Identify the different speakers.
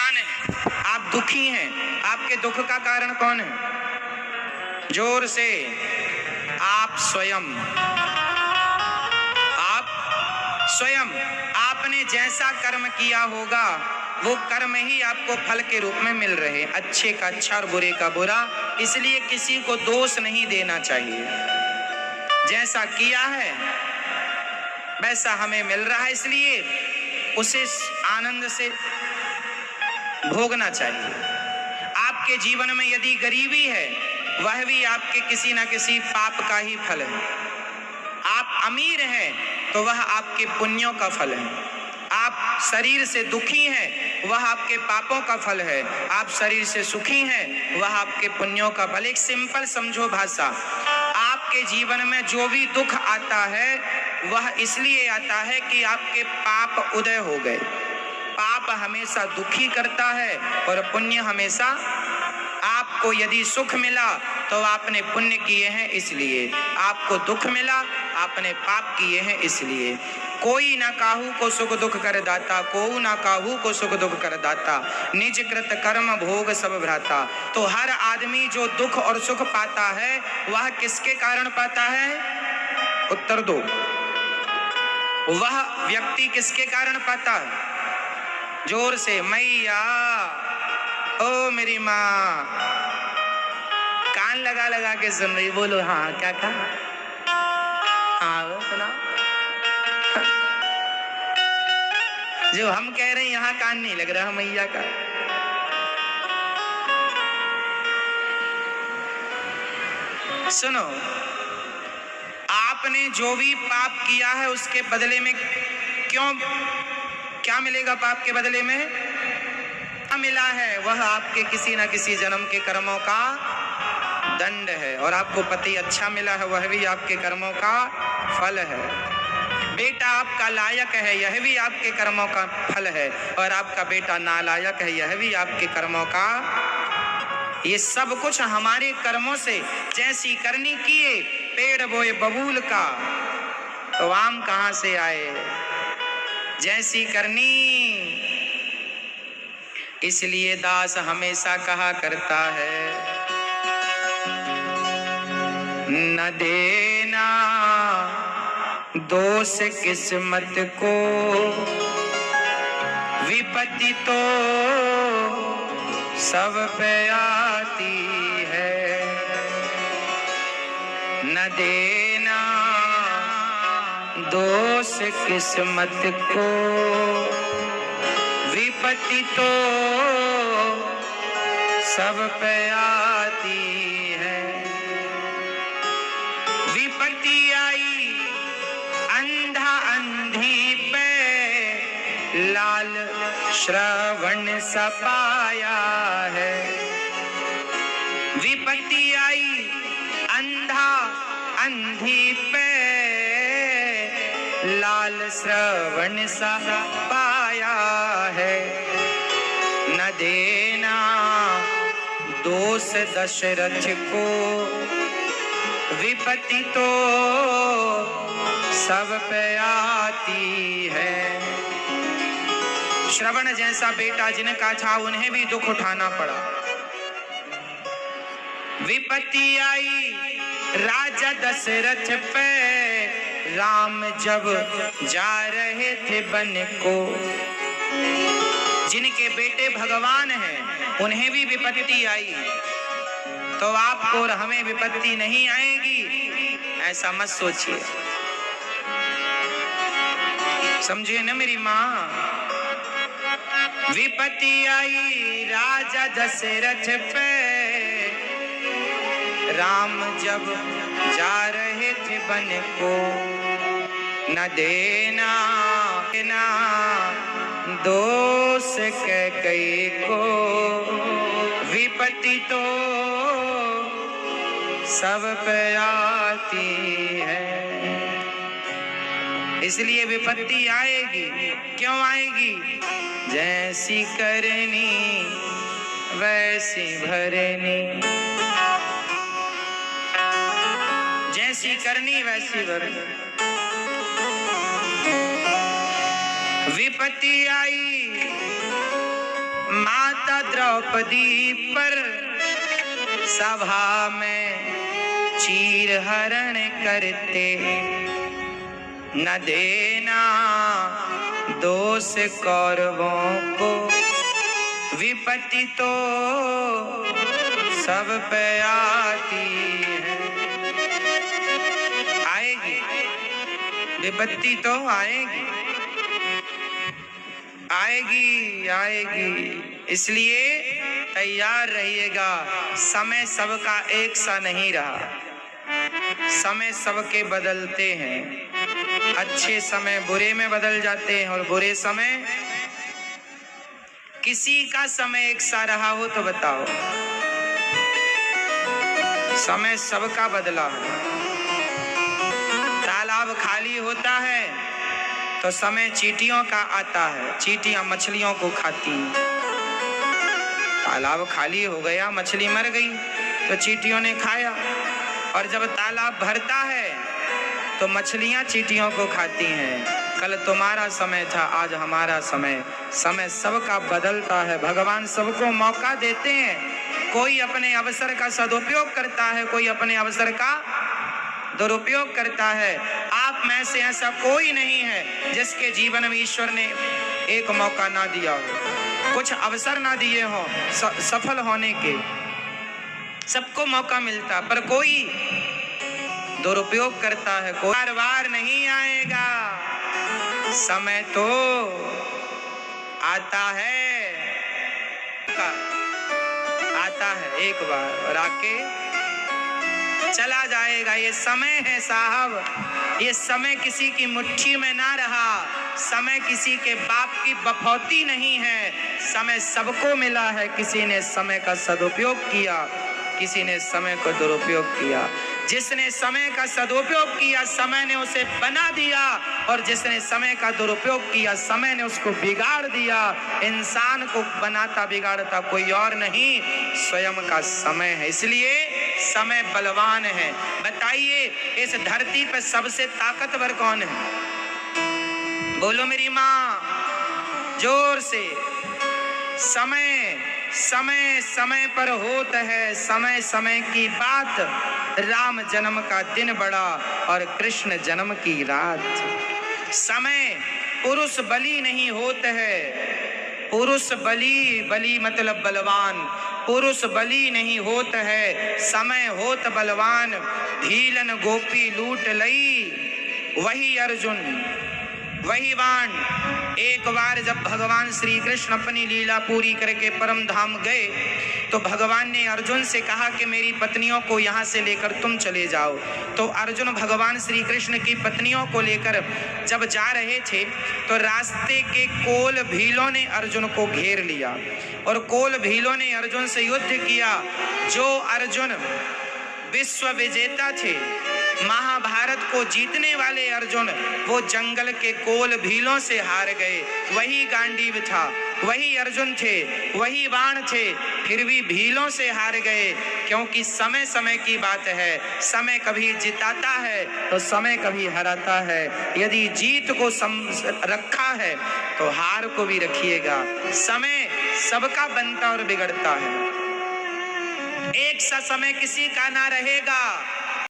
Speaker 1: परेशान हैं, आप दुखी हैं, आपके दुख का कारण कौन है? जोर से, आप स्वयं। आपने जैसा कर्म किया होगा वो कर्म ही आपको फल के रूप में मिल रहे, अच्छे का अच्छा और बुरे का बुरा। इसलिए किसी को दोष नहीं देना चाहिए। जैसा किया है वैसा हमें मिल रहा है, इसलिए उसे आनंद से भोगना चाहिए। आपके जीवन में यदि गरीबी है, वह भी आपके किसी ना किसी पाप का ही फल है। आप अमीर हैं तो वह आपके पुण्यों का फल है। आप शरीर से दुखी हैं, वह आपके पापों का फल है। आप शरीर से सुखी हैं, वह आपके पुण्यों का फल। एक सिंपल समझो भाषा, आपके जीवन में जो भी दुख आता है वह इसलिए आता है कि आपके पाप उदय हो गए। पाप हमेशा दुखी करता है और पुण्य हमेशा। आपको यदि सुख मिला तो आपने पुण्य किए हैं इसलिए, आपको दुख मिला आपने पाप किए हैं इसलिए। कोई ना काहू को सुख दुख कर दाता, कोऊ ना काहू को सुख दुख कर दाता, निज कृत कर्म भोग सब भ्राता। तो हर आदमी जो दुख और सुख पाता है वह किसके कारण पाता है? उत्तर दो। वह व्यक्ति किसके कारण पाता है? जोर से, मैया, ओ मेरी माँ, कान लगा लगा के सुन रही, बोलो हाँ क्या कहा? हाँ सुना। जो हम कह रहे हैं यहाँ कान नहीं लग रहा मैया का। सुनो, आपने जो भी पाप किया है उसके बदले में क्या मिलेगा? पाप के बदले में क्या मिला है? वह आपके किसी ना किसी जन्म के कर्मों का दंड है। और आपको पति अच्छा मिला है, वह भी आपके कर्मों का फल है। बेटा आपका लायक है, यह भी आपके कर्मों का फल है। और आपका बेटा नालायक है, यह भी आपके कर्मों का। ये सब कुछ हमारे कर्मों से। जैसी करनी किए पेड़ बोए बबूल का, तो आम कहां से आए? जैसी करनी। इसलिए दास हमेशा कहा करता है, न देना दोष किस्मत को, विपत्ति तो सब पे आती है। न देना दोष किस्मत को, विपत्ति तो सब पे आती है। विपत्ति आई अंधा अंधी पे, लाल श्रवण सपाया है। विपत्ति आई अंधा अंधी पे, लाल श्रवण सा पाया है। न देना दोष दशरथ को, विपत्ति तो सब पे आती है। श्रवण जैसा बेटा जिनका था उन्हें भी दुख उठाना पड़ा। विपत्ति आई राजा दशरथ पे, राम जब जा रहे थे वन को। जिनके बेटे भगवान हैं उन्हें भी विपत्ति आई, तो आपको और हमें विपत्ति नहीं आएगी ऐसा मत सोचिए। समझे न मेरी माँ? विपत्ति आई राजा दशरथ पे, राम जब जा रहे थे वन को। न देना दोष कैकेयी को, विपत्ति तो सब पे आती है। इसलिए विपत्ति आएगी। क्यों आएगी? जैसी करनी वैसी भरनी, जैसी करनी वैसी भरनी। विपत्ति आई माता द्रौपदी पर सभा में चीर हरण करते, न देना दोष कौरवों को, विपत्ति तो सब पे आती है। आएगी विपत्ति तो आएगी, आएगी आएगी, इसलिए तैयार रहिएगा। समय सबका एक सा नहीं रहा, समय सबके बदलते हैं। अच्छे समय बुरे में बदल जाते हैं और बुरे समय, किसी का समय एक सा रहा हो तो बताओ? समय सबका बदला है। तालाब खाली होता है तो समय चींटियों का आता है, चींटियां मछलियों को खाती हैं। तालाब खाली हो गया, मछली मर गई तो चींटियों ने खाया, और जब तालाब भरता है तो मछलियां चींटियों को खाती हैं। कल तुम्हारा समय था, आज हमारा समय। समय सबका बदलता है। भगवान सबको मौका देते हैं। कोई अपने अवसर का सदुपयोग करता है, कोई अपने अवसर का दुरुपयोग करता है। आप में से ऐसा कोई नहीं है जिसके जीवन में ईश्वर ने एक मौका ना दिया हो, कुछ अवसर ना दिए हो सफल होने के। सबको मौका मिलता, पर कोई दुरुपयोग करता है। कोई बार बार नहीं आएगा, समय तो आता है एक बार और आके चला जाएगा। ये समय है साहब, ये समय किसी की मुट्ठी में ना रहा। समय किसी के बाप की बफौती नहीं है। समय सबको मिला है। किसी ने समय का सदुपयोग किया, किसी ने समय को दुरुपयोग किया। जिसने समय का सदुपयोग किया, समय ने उसे बना दिया, और जिसने समय का दुरुपयोग किया, समय ने उसको बिगाड़ दिया। इंसान को बनाता बिगाड़ता कोई और नहीं, स्वयं का समय है। इसलिए समय बलवान है। बताइए इस धरती पर सबसे ताकतवर कौन है? बोलो मेरी माँ, जोर से। समय समय समय पर होता है, समय समय की बात। राम जन्म का दिन बड़ा और कृष्ण जन्म की रात। समय पुरुष बलि नहीं होता है। पुरुष बलि, बलि मतलब बलवान, पुरुष बलि नहीं होता है। समय होत बलवान, भीलन गोपी लूट लई, वही अर्जुन वही बाण। एक बार जब भगवान श्री कृष्ण अपनी लीला पूरी करके परम धाम गए तो भगवान ने अर्जुन से कहा कि मेरी पत्नियों को यहाँ से लेकर तुम चले जाओ। तो अर्जुन भगवान श्री कृष्ण की पत्नियों को लेकर जब जा रहे थे तो रास्ते के कोल भीलों ने अर्जुन को घेर लिया और कोल भीलों ने अर्जुन से युद्ध किया। जो अर्जुन विश्व विजेता थे, महाभारत को जीतने वाले अर्जुन, वो जंगल के कोल भीलों से हार गए। वही गांडीव था, वही अर्जुन थे, वही बाण थे, फिर भी भीलों से हार गए। क्योंकि समय समय की बात है। समय कभी जिताता है तो समय कभी हराता है। यदि जीत को रखा है तो हार को भी रखिएगा। समय सबका बनता और बिगड़ता है। एक सा समय किसी का ना रहेगा।